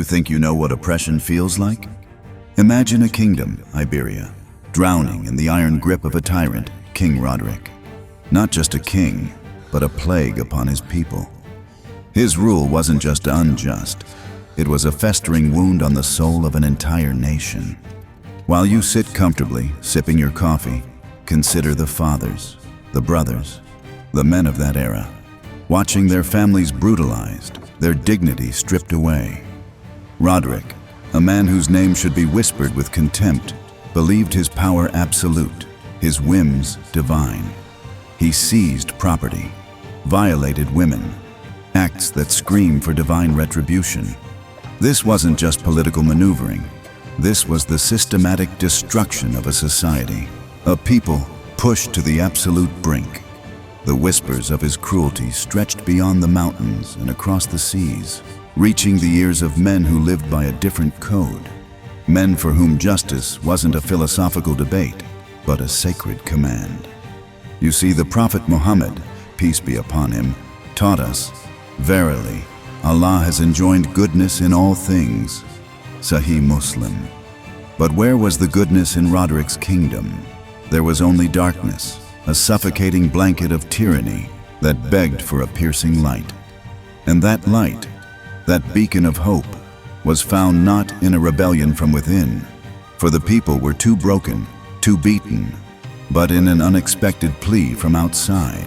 think you know what oppression feels like? Imagine a kingdom, Iberia, drowning in the iron grip of a tyrant, King Rodrik. Not just a king, but a plague upon his people. His rule wasn't just unjust, it was a festering wound on the soul of an entire nation. While you sit comfortably, sipping your coffee, consider the fathers, the brothers, the men of that era, watching their families brutalized, their dignity stripped away. Rodrik, a man whose name should be whispered with contempt, believed his power absolute, his whims divine. He seized property, violated women, acts that scream for divine retribution. This wasn't just political maneuvering. This was the systematic destruction of a society, a people pushed to the absolute brink. The whispers of his cruelty stretched beyond the mountains and across the seas, reaching the ears of men who lived by a different code. Men for whom justice wasn't a philosophical debate, but a sacred command. You see, the Prophet Muhammad, peace be upon him, taught us, "Verily, Allah has enjoined goodness in all things." Sahih Muslim. But where was the goodness in Rodrik's kingdom? There was only darkness, a suffocating blanket of tyranny that begged for a piercing light. And that light, that beacon of hope, was found not in a rebellion from within, for the people were too broken, too beaten, but in an unexpected plea from outside.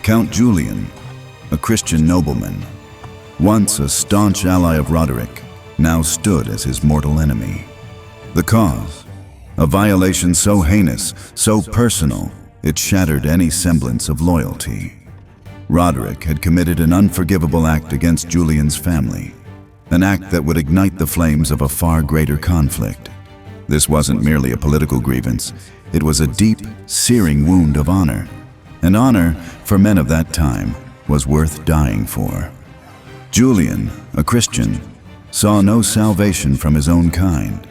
Count Julian, a Christian nobleman, once a staunch ally of Rodrik, now stood as his mortal enemy. The cause, a violation so heinous, so personal, it shattered any semblance of loyalty. Rodrik had committed an unforgivable act against Julian's family, an act that would ignite the flames of a far greater conflict. This wasn't merely a political grievance, it was a deep, searing wound of honor. And honor, for men of that time, was worth dying for. Julian, a Christian, saw no salvation from his own kind.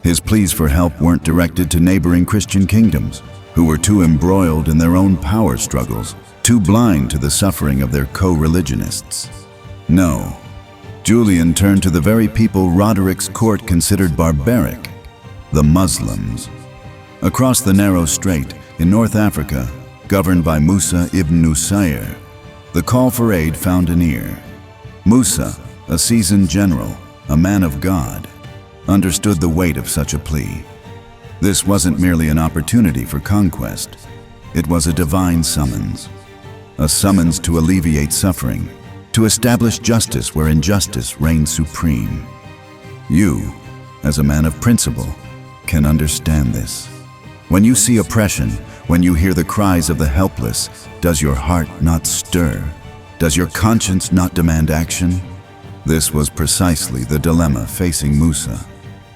His pleas for help weren't directed to neighboring Christian kingdoms, who were too embroiled in their own power struggles, too blind to the suffering of their co-religionists. No, Julian turned to the very people Rodrik's court considered barbaric, the Muslims. Across the narrow strait, in North Africa, governed by Musa ibn Nusayr, the call for aid found an ear. Musa, a seasoned general, a man of God, understood the weight of such a plea. This wasn't merely an opportunity for conquest. It was a divine summons. A summons to alleviate suffering, to establish justice where injustice reigns supreme. You, as a man of principle, can understand this. When you see oppression, when you hear the cries of the helpless, does your heart not stir? Does your conscience not demand action? This was precisely the dilemma facing Musa.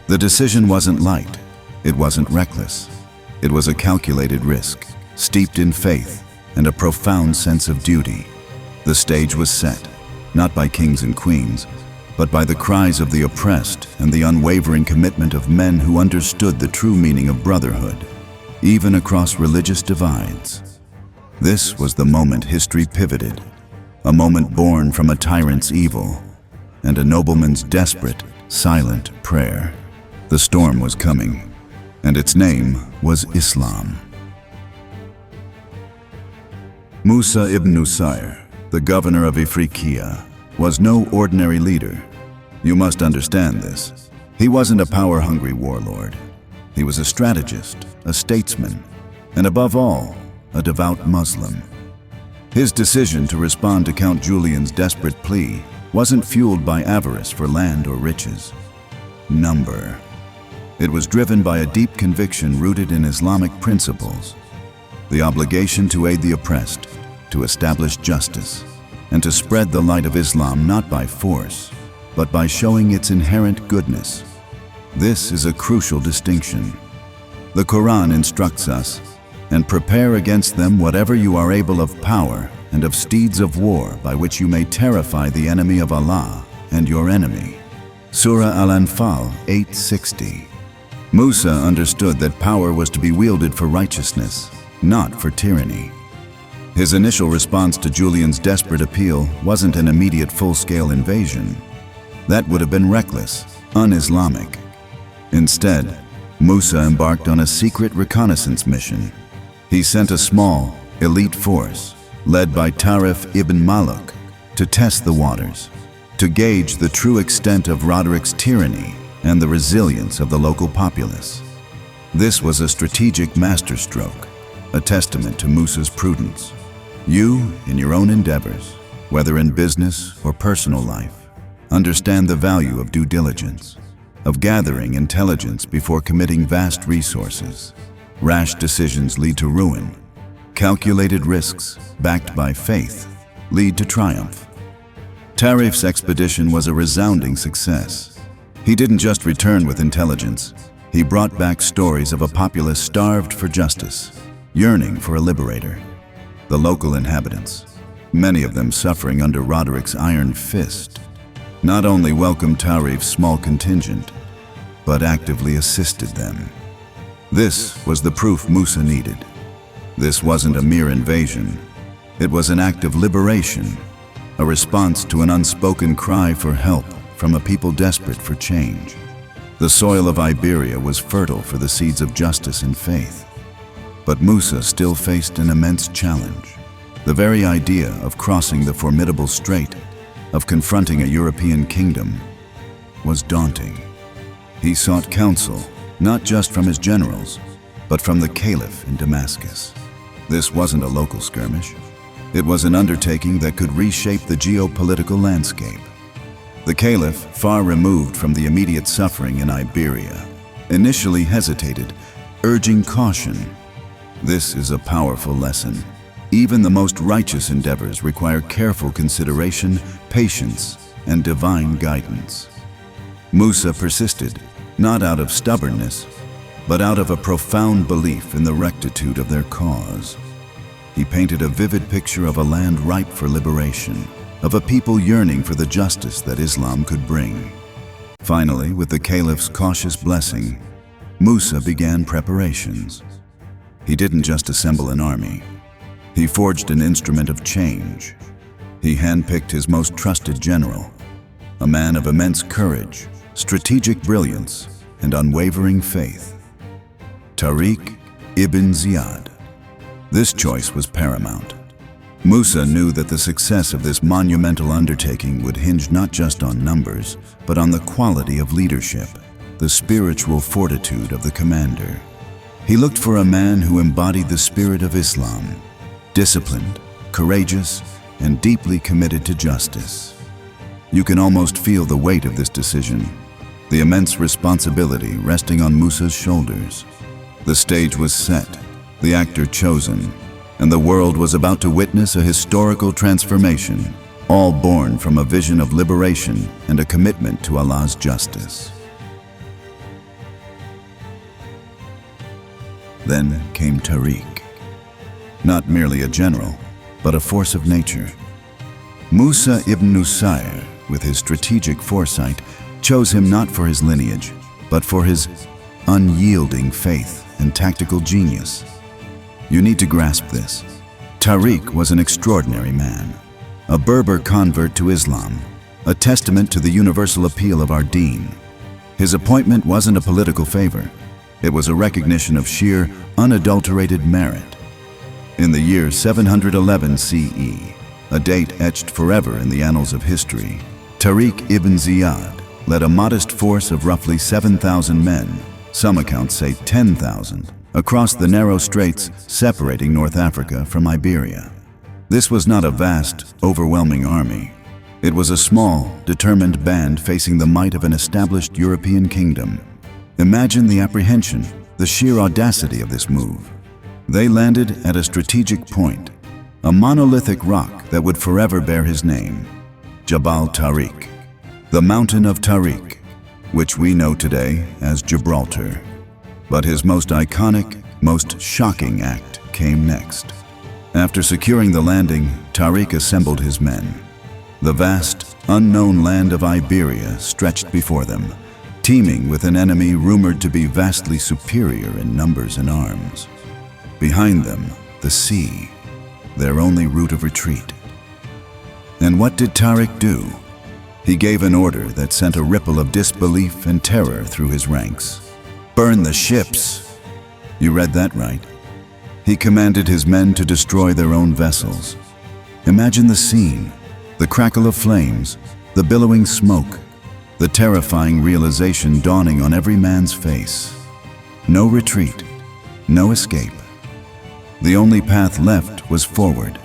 The decision wasn't light. It wasn't reckless. It was a calculated risk, steeped in faith and a profound sense of duty. The stage was set, not by kings and queens, but by the cries of the oppressed and the unwavering commitment of men who understood the true meaning of brotherhood, even across religious divides. This was the moment history pivoted, a moment born from a tyrant's evil and a nobleman's desperate, silent prayer. The storm was coming, and its name was Islam. Musa ibn Nusayr, the governor of Ifriqiya, was no ordinary leader. You must understand this. He wasn't a power-hungry warlord. He was a strategist, a statesman, and above all, a devout Muslim. His decision to respond to Count Julian's desperate plea wasn't fueled by avarice for land or riches. Number. It was driven by a deep conviction rooted in Islamic principles, the obligation to aid the oppressed, to establish justice, and to spread the light of Islam not by force, but by showing its inherent goodness. This is a crucial distinction. The Quran instructs us, "And prepare against them whatever you are able of power and of steeds of war by which you may terrify the enemy of Allah and your enemy." Surah Al-Anfal 8:60. Musa understood that power was to be wielded for righteousness, not for tyranny. His initial response to Julian's desperate appeal wasn't an immediate full-scale invasion. That would have been reckless, un-Islamic. Instead, Musa embarked on a secret reconnaissance mission. He sent a small, elite force, led by Tariq ibn Ziyad, to test the waters, to gauge the true extent of Rodrik's tyranny and the resilience of the local populace. This was a strategic masterstroke, a testament to Musa's prudence. You, in your own endeavors, whether in business or personal life, understand the value of due diligence, of gathering intelligence before committing vast resources. Rash decisions lead to ruin. Calculated risks, backed by faith, lead to triumph. Tariq's expedition was a resounding success. He didn't just return with intelligence. He brought back stories of a populace starved for justice, yearning for a liberator. The local inhabitants, many of them suffering under Rodrik's iron fist, not only welcomed Tariq's small contingent, but actively assisted them. This was the proof Musa needed. This wasn't a mere invasion. It was an act of liberation, a response to an unspoken cry for help from a people desperate for change. The soil of Iberia was fertile for the seeds of justice and faith. But Musa still faced an immense challenge. The very idea of crossing the formidable strait, of confronting a European kingdom, was daunting. He sought counsel, not just from his generals, but from the caliph in Damascus. This wasn't a local skirmish. It was an undertaking that could reshape the geopolitical landscape. The caliph, far removed from the immediate suffering in Iberia, initially hesitated, urging caution. This is a powerful lesson. Even the most righteous endeavors require careful consideration, patience, and divine guidance. Musa persisted, not out of stubbornness, but out of a profound belief in the rectitude of their cause. He painted a vivid picture of a land ripe for liberation, of a people yearning for the justice that Islam could bring. Finally, with the caliph's cautious blessing, Musa began preparations. He didn't just assemble an army. He forged an instrument of change. He handpicked his most trusted general, a man of immense courage, strategic brilliance, and unwavering faith. Tariq ibn Ziyad. This choice was paramount. Musa knew that the success of this monumental undertaking would hinge not just on numbers, but on the quality of leadership, the spiritual fortitude of the commander. He looked for a man who embodied the spirit of Islam, disciplined, courageous, and deeply committed to justice. You can almost feel the weight of this decision, the immense responsibility resting on Musa's shoulders. The stage was set, the actor chosen, and the world was about to witness a historical transformation, all born from a vision of liberation and a commitment to Allah's justice. Then came Tariq, not merely a general, but a force of nature. Musa ibn Nusayr, with his strategic foresight, chose him not for his lineage, but for his unyielding faith and tactical genius. You need to grasp this. Tariq was an extraordinary man, a Berber convert to Islam, a testament to the universal appeal of our deen. His appointment wasn't a political favor. It was a recognition of sheer, unadulterated merit. In the year 711 CE, a date etched forever in the annals of history, Tariq ibn Ziyad led a modest force of roughly 7,000 men, some accounts say 10,000, across the narrow straits separating North Africa from Iberia. This was not a vast, overwhelming army. It was a small, determined band facing the might of an established European kingdom. Imagine the apprehension, the sheer audacity of this move. They landed at a strategic point, a monolithic rock that would forever bear his name, Jabal Tariq, the Mountain of Tariq, which we know today as Gibraltar. But his most iconic, most shocking act came next. After securing the landing, Tariq assembled his men. The vast, unknown land of Iberia stretched before them, teeming with an enemy rumored to be vastly superior in numbers and arms. Behind them, the sea, their only route of retreat. And what did Tariq do? He gave an order that sent a ripple of disbelief and terror through his ranks. "Burn the ships!" You read that right. He commanded his men to destroy their own vessels. Imagine the scene, the crackle of flames, the billowing smoke, the terrifying realization dawning on every man's face. No retreat, no escape. The only path left was forward,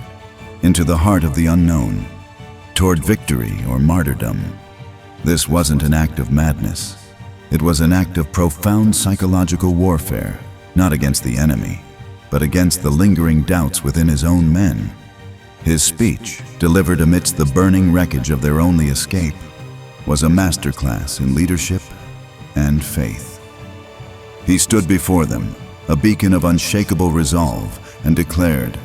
into the heart of the unknown, toward victory or martyrdom. This wasn't an act of madness. It was an act of profound psychological warfare, not against the enemy, but against the lingering doubts within his own men. His speech, delivered amidst the burning wreckage of their only escape, was a masterclass in leadership and faith. He stood before them, a beacon of unshakable resolve, and declared,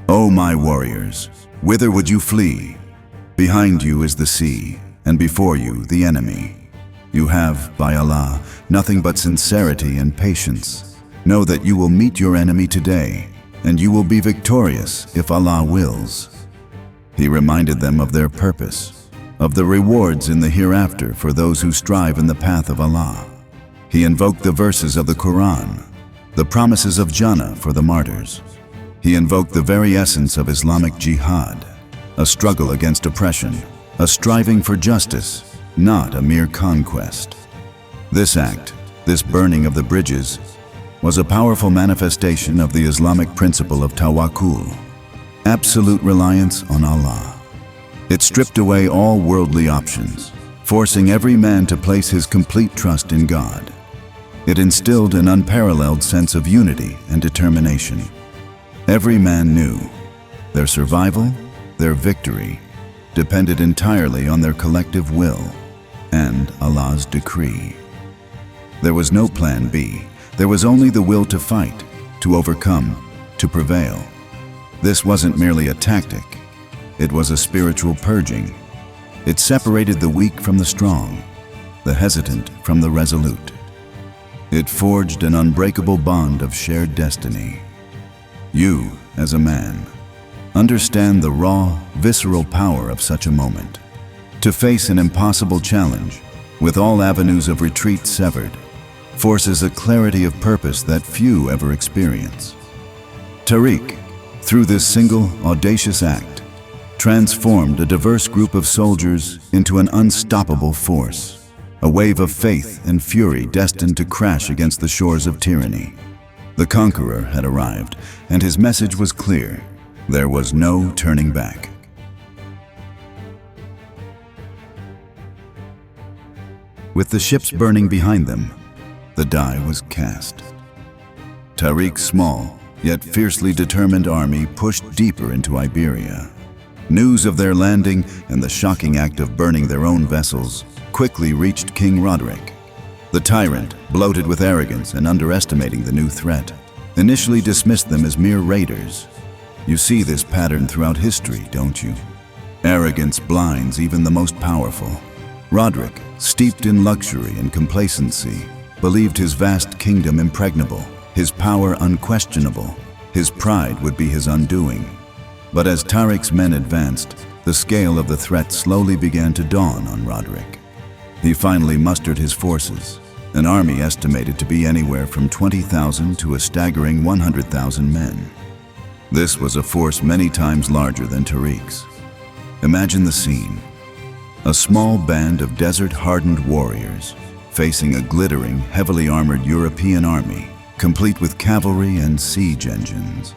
"O my warriors, whither would you flee? Behind you is the sea, and before you the enemy. You have, by Allah, nothing but sincerity and patience. Know that you will meet your enemy today, and you will be victorious if Allah wills." He reminded them of their purpose, of the rewards in the hereafter for those who strive in the path of Allah. He invoked the verses of the Quran, the promises of Jannah for the martyrs. He invoked the very essence of Islamic jihad, a struggle against oppression, a striving for justice, not a mere conquest. This act, this burning of the bridges, was a powerful manifestation of the Islamic principle of tawakkul, absolute reliance on Allah. It stripped away all worldly options, forcing every man to place his complete trust in God. It instilled an unparalleled sense of unity and determination. Every man knew their survival, their victory, depended entirely on their collective will and Allah's decree. There was no plan B. There was only the will to fight, to overcome, to prevail. This wasn't merely a tactic. It was a spiritual purging. It separated the weak from the strong, the hesitant from the resolute. It forged an unbreakable bond of shared destiny. You, as a man, understand the raw, visceral power of such a moment. To face an impossible challenge, with all avenues of retreat severed, forces a clarity of purpose that few ever experience. Tariq, through this single, audacious act, transformed a diverse group of soldiers into an unstoppable force, a wave of faith and fury destined to crash against the shores of tyranny. The conqueror had arrived, and his message was clear. There was no turning back. With the ships burning behind them, the die was cast. Tariq's small, yet fiercely determined army pushed deeper into Iberia. News of their landing and the shocking act of burning their own vessels quickly reached King Rodrik. The tyrant, bloated with arrogance and underestimating the new threat, initially dismissed them as mere raiders. You see this pattern throughout history, don't you? Arrogance blinds even the most powerful. Rodrik, steeped in luxury and complacency, believed his vast kingdom impregnable, his power unquestionable. His pride would be his undoing. But as Tariq's men advanced, the scale of the threat slowly began to dawn on Rodrik. He finally mustered his forces, an army estimated to be anywhere from 20,000 to a staggering 100,000 men. This was a force many times larger than Tariq's. Imagine the scene. A small band of desert-hardened warriors facing a glittering, heavily armored European army, complete with cavalry and siege engines.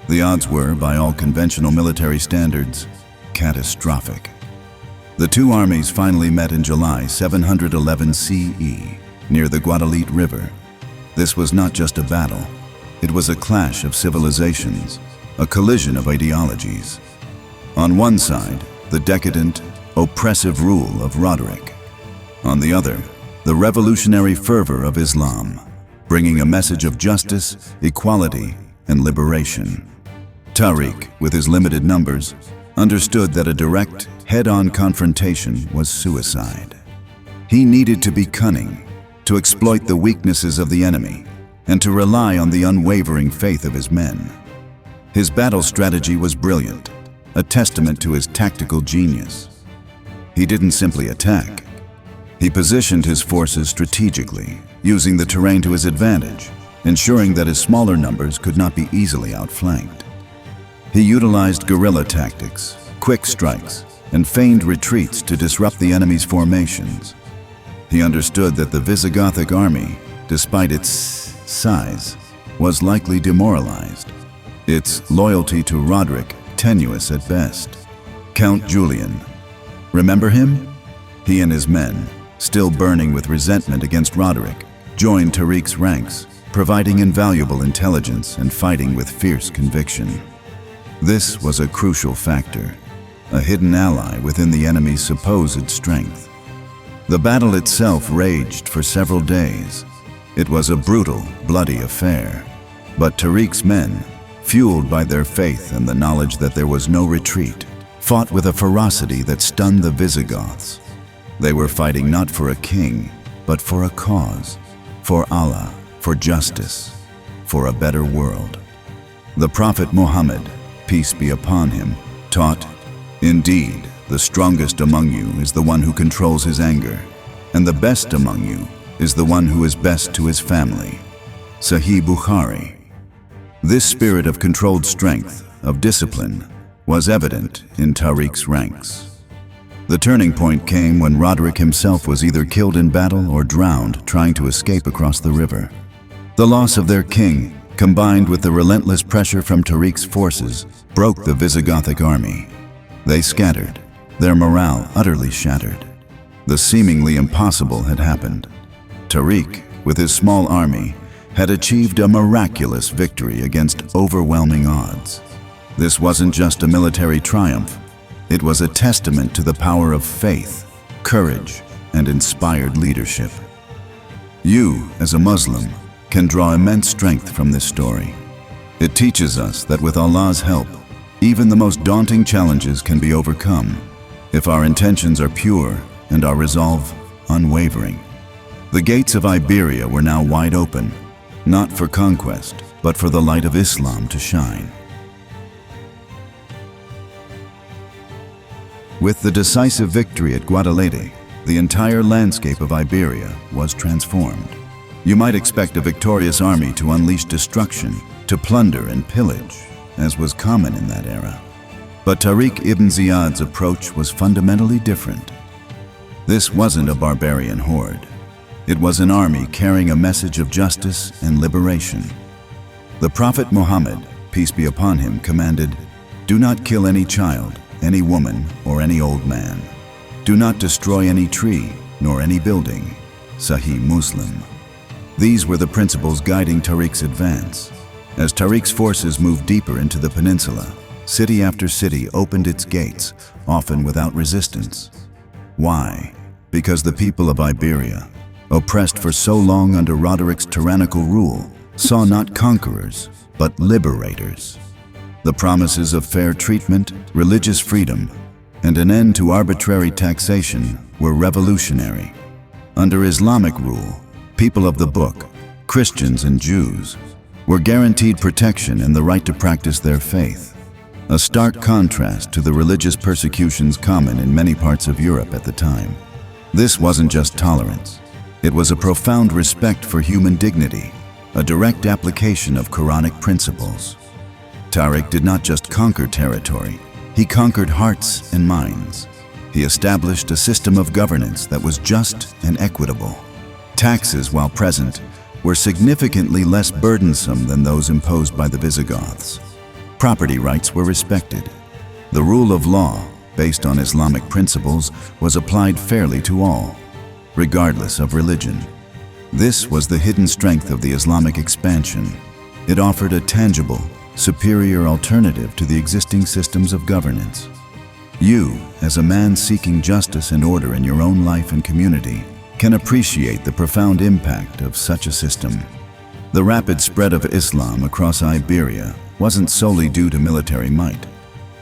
The odds were, by all conventional military standards, catastrophic. The two armies finally met in July 711 CE, near the Guadalete River. This was not just a battle. It was a clash of civilizations, a collision of ideologies. On one side, the decadent, oppressive rule of Rodrik. On the other, the revolutionary fervor of Islam, bringing a message of justice, equality, and liberation. Tariq, with his limited numbers, understood that a direct, head-on confrontation was suicide. He needed to be cunning, to exploit the weaknesses of the enemy, and to rely on the unwavering faith of his men. His battle strategy was brilliant, a testament to his tactical genius. He didn't simply attack. He positioned his forces strategically, using the terrain to his advantage, ensuring that his smaller numbers could not be easily outflanked. He utilized guerrilla tactics, quick strikes, and feigned retreats to disrupt the enemy's formations. He understood that the Visigothic army, despite its size, was likely demoralized, its loyalty to Rodrik tenuous at best. Count Julian. Remember him? He and his men, still burning with resentment against Rodrik, joined Tariq's ranks, providing invaluable intelligence and fighting with fierce conviction. This was a crucial factor, a hidden ally within the enemy's supposed strength. The battle itself raged for several days. It was a brutal, bloody affair. But Tariq's men, fueled by their faith and the knowledge that there was no retreat, fought with a ferocity that stunned the Visigoths. They were fighting not for a king, but for a cause, for Allah, for justice, for a better world. The Prophet Muhammad, peace be upon him, taught, "Indeed, the strongest among you is the one who controls his anger, and the best among you is the one who is best to his family." Sahih Bukhari. This spirit of controlled strength, of discipline, was evident in Tariq's ranks. The turning point came when Rodrik himself was either killed in battle or drowned trying to escape across the river. The loss of their king, combined with the relentless pressure from Tariq's forces, broke the Visigothic army. They scattered, their morale utterly shattered. The seemingly impossible had happened. Tariq, with his small army, had achieved a miraculous victory against overwhelming odds. This wasn't just a military triumph. It was a testament to the power of faith, courage, and inspired leadership. You, as a Muslim, can draw immense strength from this story. It teaches us that with Allah's help, even the most daunting challenges can be overcome if our intentions are pure and our resolve unwavering. The gates of Iberia were now wide open, not for conquest, but for the light of Islam to shine. With the decisive victory at Guadalete, the entire landscape of Iberia was transformed. You might expect a victorious army to unleash destruction, to plunder and pillage, as was common in that era. But Tariq ibn Ziyad's approach was fundamentally different. This wasn't a barbarian horde. It was an army carrying a message of justice and liberation. The Prophet Muhammad, peace be upon him, commanded, "Do not kill any child, any woman, or any old man. Do not destroy any tree, nor any building." Sahih Muslim. These were the principles guiding Tariq's advance. As Tariq's forces moved deeper into the peninsula, city after city opened its gates, often without resistance. Why? Because the people of Iberia, oppressed for so long under Roderic's tyrannical rule, saw not conquerors, but liberators. The promises of fair treatment, religious freedom, and an end to arbitrary taxation were revolutionary. Under Islamic rule, people of the book, Christians and Jews, were guaranteed protection and the right to practice their faith, a stark contrast to the religious persecutions common in many parts of Europe at the time. This wasn't just tolerance. It was a profound respect for human dignity, a direct application of Quranic principles. Tariq did not just conquer territory, he conquered hearts and minds. He established a system of governance that was just and equitable. Taxes, while present, were significantly less burdensome than those imposed by the Visigoths. Property rights were respected. The rule of law, based on Islamic principles, was applied fairly to all, regardless of religion. This was the hidden strength of the Islamic expansion. It offered a tangible, superior alternative to the existing systems of governance. You, as a man seeking justice and order in your own life and community, can appreciate the profound impact of such a system. The rapid spread of Islam across Iberia wasn't solely due to military might.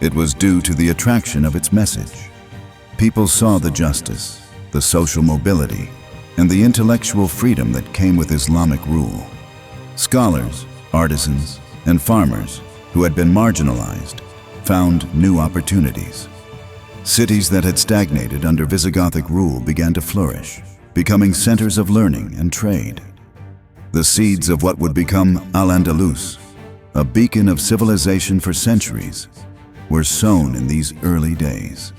It was due to the attraction of its message. People saw the justice, the social mobility, and the intellectual freedom that came with Islamic rule. Scholars, artisans, and farmers who had been marginalized found new opportunities. Cities that had stagnated under Visigothic rule began to flourish, becoming centers of learning and trade. The seeds of what would become Al-Andalus, a beacon of civilization for centuries, were sown in these early days.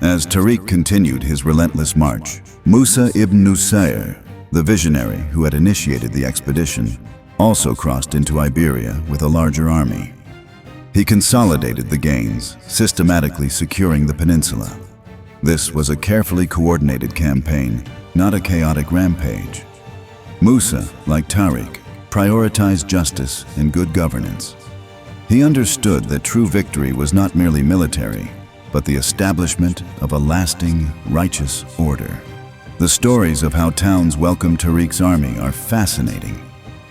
As Tariq continued his relentless march, Musa ibn Nusayr, the visionary who had initiated the expedition, also crossed into Iberia with a larger army. He consolidated the gains, systematically securing the peninsula. This was a carefully coordinated campaign, not a chaotic rampage. Musa, like Tariq, prioritized justice and good governance. He understood that true victory was not merely military, but the establishment of a lasting, righteous order. The stories of how towns welcomed Tariq's army are fascinating.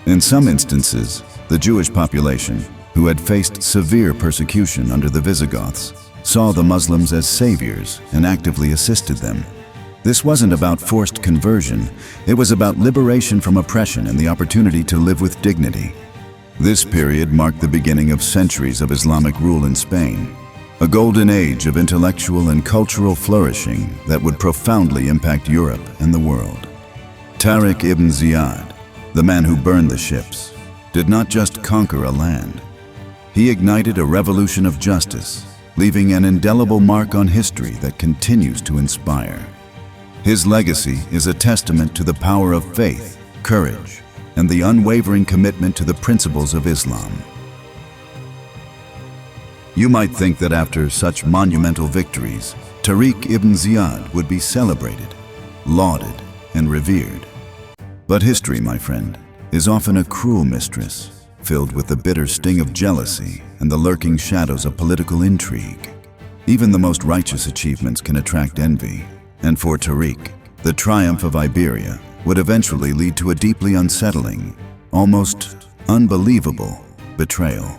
In some instances, the Jewish population, who had faced severe persecution under the Visigoths, saw the Muslims as saviors and actively assisted them. This wasn't about forced conversion, it was about liberation from oppression and the opportunity to live with dignity. This period marked the beginning of centuries of Islamic rule in Spain, a golden age of intellectual and cultural flourishing that would profoundly impact Europe and the world. Tariq ibn Ziyad, the man who burned the ships, did not just conquer a land. He ignited a revolution of justice, leaving an indelible mark on history that continues to inspire. His legacy is a testament to the power of faith, courage, and the unwavering commitment to the principles of Islam. You might think that after such monumental victories, Tariq ibn Ziyad would be celebrated, lauded, and revered. But history, my friend, is often a cruel mistress, filled with the bitter sting of jealousy and the lurking shadows of political intrigue. Even the most righteous achievements can attract envy, and for Tariq, the triumph of Iberia would eventually lead to a deeply unsettling, almost unbelievable betrayal.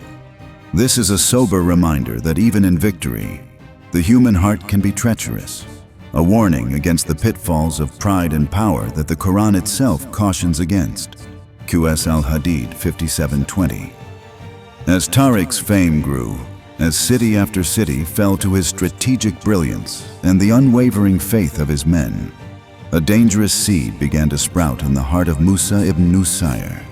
This is a sober reminder that even in victory, the human heart can be treacherous, a warning against the pitfalls of pride and power that the Quran itself cautions against. QS al-Hadid 57:20. As Tariq's fame grew, as city after city fell to his strategic brilliance and the unwavering faith of his men, a dangerous seed began to sprout in the heart of Musa ibn Nusayr.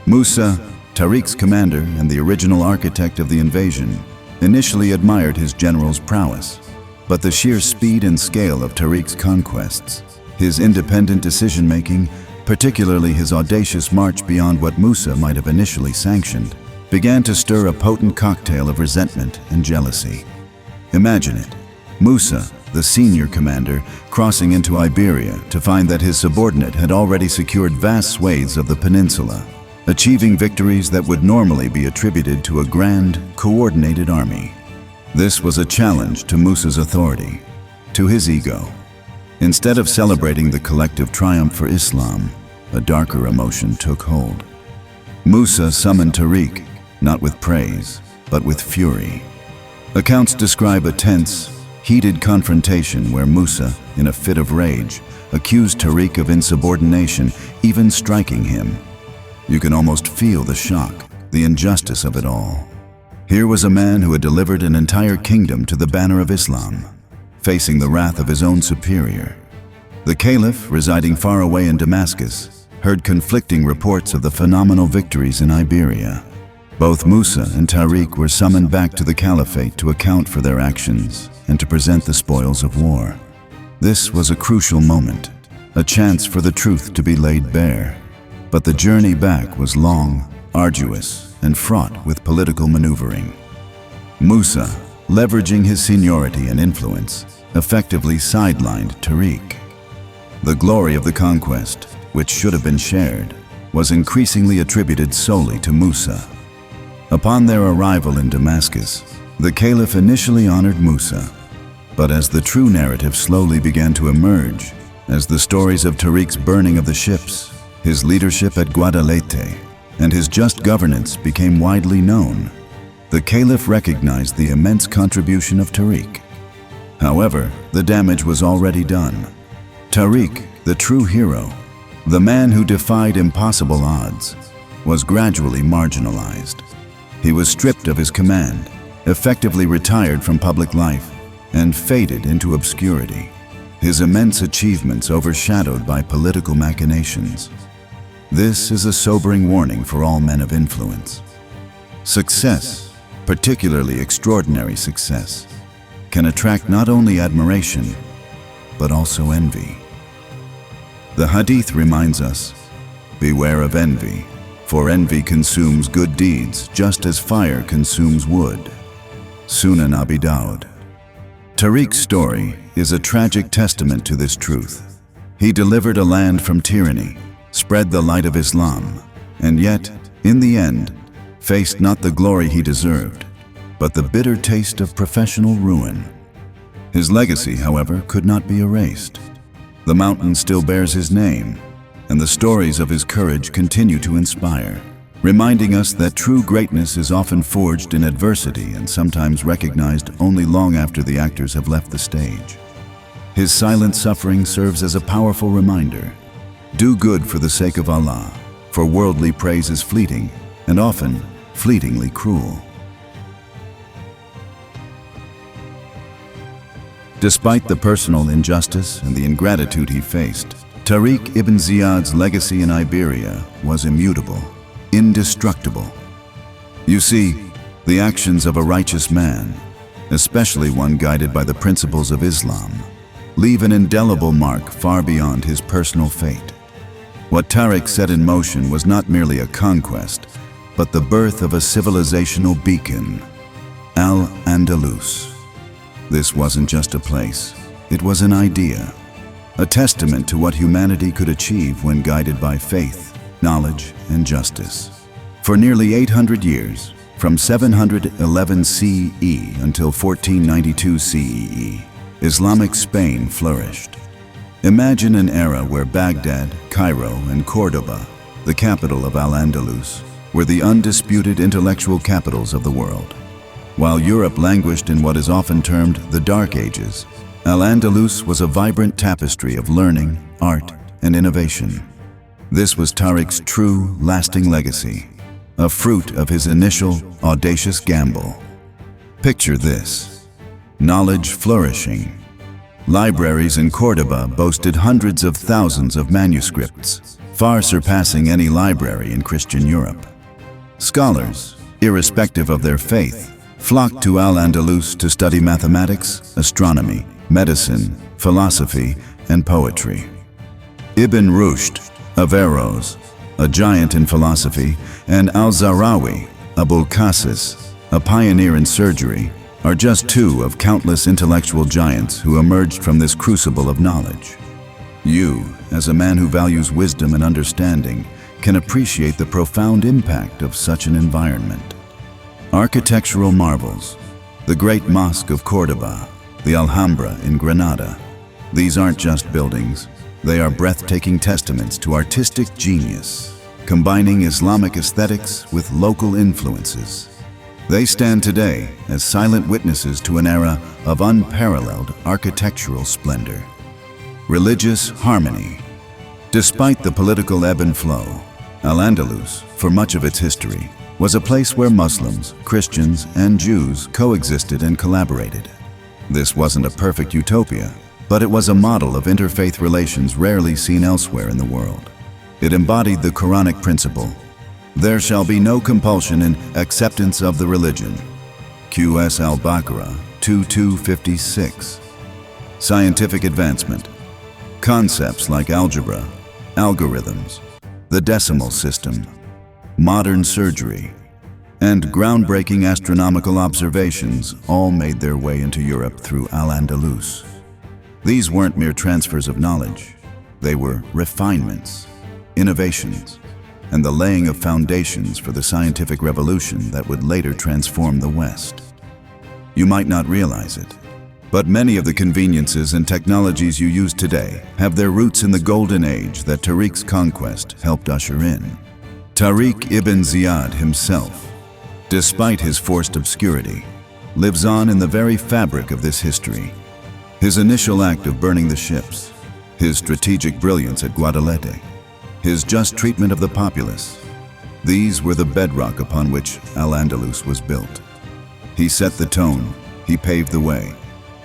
Musa, Tariq's commander and the original architect of the invasion, initially admired his general's prowess, but the sheer speed and scale of Tariq's conquests, his independent decision-making, particularly his audacious march beyond what Musa might have initially sanctioned, began to stir a potent cocktail of resentment and jealousy. Imagine it, Musa, the senior commander, crossing into Iberia to find that his subordinate had already secured vast swathes of the peninsula, achieving victories that would normally be attributed to a grand, coordinated army. This was a challenge to Musa's authority, to his ego. Instead of celebrating the collective triumph for Islam, a darker emotion took hold. Musa summoned Tariq, not with praise, but with fury. Accounts describe a tense, heated confrontation where Musa, in a fit of rage, accused Tariq of insubordination, even striking him. You can almost feel the shock, the injustice of it all. Here was a man who had delivered an entire kingdom to the banner of Islam, facing the wrath of his own superior. The caliph, residing far away in Damascus, heard conflicting reports of the phenomenal victories in Iberia. Both Musa and Tariq were summoned back to the caliphate to account for their actions and to present the spoils of war. This was a crucial moment, a chance for the truth to be laid bare. But the journey back was long, arduous, and fraught with political maneuvering. Musa, leveraging his seniority and influence, effectively sidelined Tariq. The glory of the conquest, which should have been shared, was increasingly attributed solely to Musa. Upon their arrival in Damascus, the caliph initially honored Musa, but as the true narrative slowly began to emerge, as the stories of Tariq's burning of the ships, his leadership at Guadalete, and his just governance became widely known, the caliph recognized the immense contribution of Tariq. However, the damage was already done. Tariq, the true hero, the man who defied impossible odds, was gradually marginalized. He was stripped of his command, effectively retired from public life, and faded into obscurity, his immense achievements overshadowed by political machinations. This is a sobering warning for all men of influence. Success, particularly extraordinary success, can attract not only admiration, but also envy. The Hadith reminds us, "Beware of envy, for envy consumes good deeds just as fire consumes wood." Sunan Abi Dawud. Tariq's story is a tragic testament to this truth. He delivered a land from tyranny, spread the light of Islam, and yet, in the end, faced not the glory he deserved, but the bitter taste of professional ruin. His legacy, however, could not be erased. The mountain still bears his name, and the stories of his courage continue to inspire, reminding us that true greatness is often forged in adversity and sometimes recognized only long after the actors have left the stage. His silent suffering serves as a powerful reminder. Do good for the sake of Allah, for worldly praise is fleeting and often fleetingly cruel. Despite the personal injustice and the ingratitude he faced, Tariq ibn Ziyad's legacy in Iberia was immutable, indestructible. You see, the actions of a righteous man, especially one guided by the principles of Islam, leave an indelible mark far beyond his personal fate. What Tariq set in motion was not merely a conquest, but the birth of a civilizational beacon, Al-Andalus. This wasn't just a place, it was an idea, a testament to what humanity could achieve when guided by faith, knowledge, and justice. For nearly 800 years, from 711 CE until 1492 CEE, Islamic Spain flourished. Imagine an era where Baghdad, Cairo, and Cordoba, the capital of Al-Andalus, were the undisputed intellectual capitals of the world. While Europe languished in what is often termed the Dark Ages, Al-Andalus was a vibrant tapestry of learning, art, and innovation. This was Tariq's true, lasting legacy, a fruit of his initial, audacious gamble. Picture this: knowledge flourishing. Libraries in Cordoba boasted hundreds of thousands of manuscripts, far surpassing any library in Christian Europe. Scholars, irrespective of their faith, flocked to Al-Andalus to study mathematics, astronomy, medicine, philosophy, and poetry. Ibn Rushd, Averroes, a giant in philosophy, and Al-Zahrawi, Abul Qasis, a pioneer in surgery, are just two of countless intellectual giants who emerged from this crucible of knowledge. You, as a man who values wisdom and understanding, can appreciate the profound impact of such an environment. Architectural marvels, the Great Mosque of Cordoba, the Alhambra in Granada. These aren't just buildings, they are breathtaking testaments to artistic genius, combining Islamic aesthetics with local influences. They stand today as silent witnesses to an era of unparalleled architectural splendor. Religious harmony. Despite the political ebb and flow, Al-Andalus, for much of its history, was a place where Muslims, Christians, and Jews coexisted and collaborated. This wasn't a perfect utopia, but it was a model of interfaith relations rarely seen elsewhere in the world. It embodied the Quranic principle, "There shall be no compulsion in acceptance of the religion." QS al-Baqarah 2256. Scientific advancement. Concepts like algebra, algorithms, the decimal system, modern surgery, and groundbreaking astronomical observations all made their way into Europe through Al-Andalus. These weren't mere transfers of knowledge. They were refinements, innovations, and the laying of foundations for the scientific revolution that would later transform the West. You might not realize it, but many of the conveniences and technologies you use today have their roots in the golden age that Tariq's conquest helped usher in. Tariq ibn Ziyad himself, despite his forced obscurity, lives on in the very fabric of this history. His initial act of burning the ships, his strategic brilliance at Guadalete, his just treatment of the populace, these were the bedrock upon which Al-Andalus was built. He set the tone, he paved the way,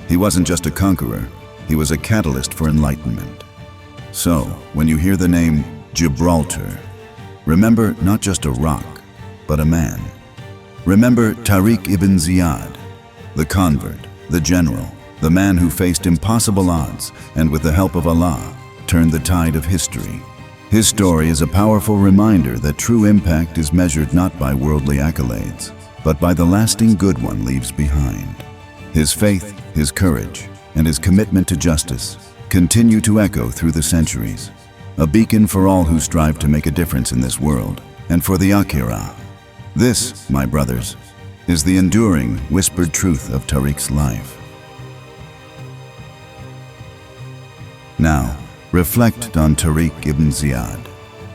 He wasn't just a conqueror, he was a catalyst for enlightenment. So, when you hear the name Gibraltar, remember not just a rock, but a man. Remember Tariq ibn Ziyad, the convert, the general, the man who faced impossible odds and with the help of Allah, turned the tide of history. His story is a powerful reminder that true impact is measured not by worldly accolades, but by the lasting good one leaves behind. His faith, his courage, and his commitment to justice continue to echo through the centuries, a beacon for all who strive to make a difference in this world and for the Akhirah. This, my brothers, is the enduring, whispered truth of Tariq's life. Now, reflect on Tariq ibn Ziyad.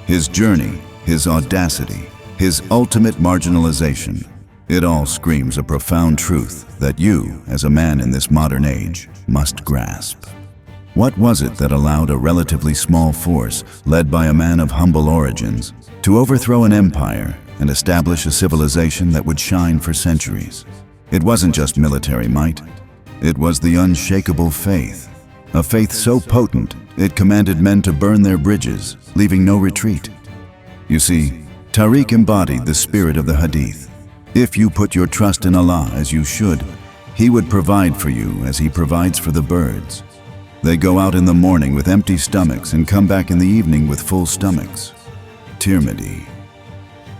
His journey, his audacity, his ultimate marginalization, it all screams a profound truth that you, as a man in this modern age, must grasp. What was it that allowed a relatively small force, led by a man of humble origins, to overthrow an empire and establish a civilization that would shine for centuries? It wasn't just military might, it was the unshakable faith. A faith so potent, it commanded men to burn their bridges, leaving no retreat. You see, Tariq embodied the spirit of the Hadith. If you put your trust in Allah as you should, He would provide for you as He provides for the birds. They go out in the morning with empty stomachs and come back in the evening with full stomachs. Tirmidhi.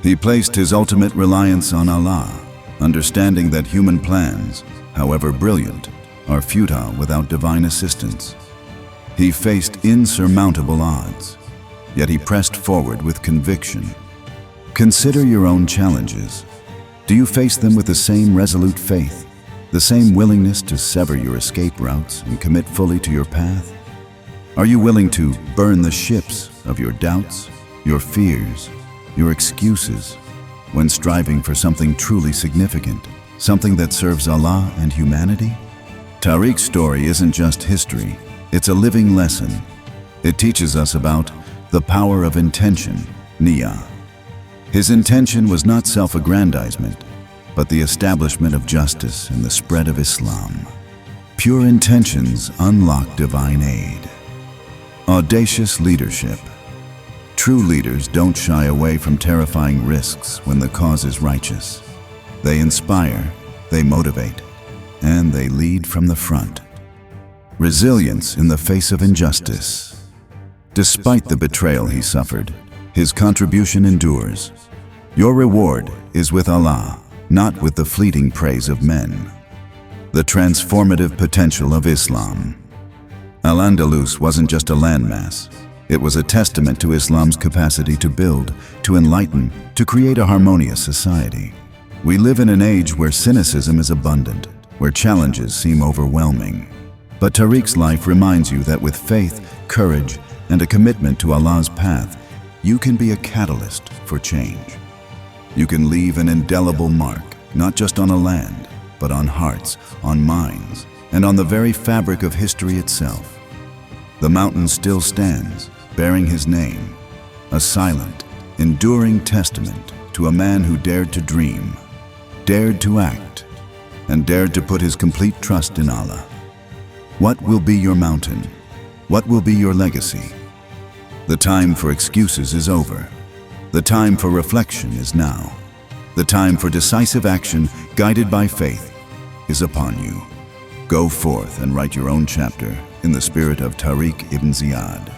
He placed his ultimate reliance on Allah, understanding that human plans, however brilliant, are futile without divine assistance. He faced insurmountable odds, yet he pressed forward with conviction. Consider your own challenges. Do you face them with the same resolute faith, the same willingness to sever your escape routes and commit fully to your path? Are you willing to burn the ships of your doubts, your fears, your excuses, when striving for something truly significant, something that serves Allah and humanity? Tariq's story isn't just history, it's a living lesson. It teaches us about the power of intention, niyyah. His intention was not self-aggrandizement, but the establishment of justice and the spread of Islam. Pure intentions unlock divine aid. Audacious leadership. True leaders don't shy away from terrifying risks when the cause is righteous. They inspire, they motivate, and they lead from the front. Resilience in the face of injustice. Despite the betrayal he suffered, his contribution endures. Your reward is with Allah, not with the fleeting praise of men. The transformative potential of Islam. Al-Andalus wasn't just a landmass. It was a testament to Islam's capacity to build, to enlighten, to create a harmonious society. We live in an age where cynicism is abundant, where challenges seem overwhelming. But Tariq's life reminds you that with faith, courage, and a commitment to Allah's path, you can be a catalyst for change. You can leave an indelible mark, not just on a land, but on hearts, on minds, and on the very fabric of history itself. The mountain still stands, bearing his name, a silent, enduring testament to a man who dared to dream, dared to act, and dared to put his complete trust in Allah. What will be your mountain? What will be your legacy? The time for excuses is over. The time for reflection is now. The time for decisive action, guided by faith, is upon you. Go forth and write your own chapter in the spirit of Tariq ibn Ziyad.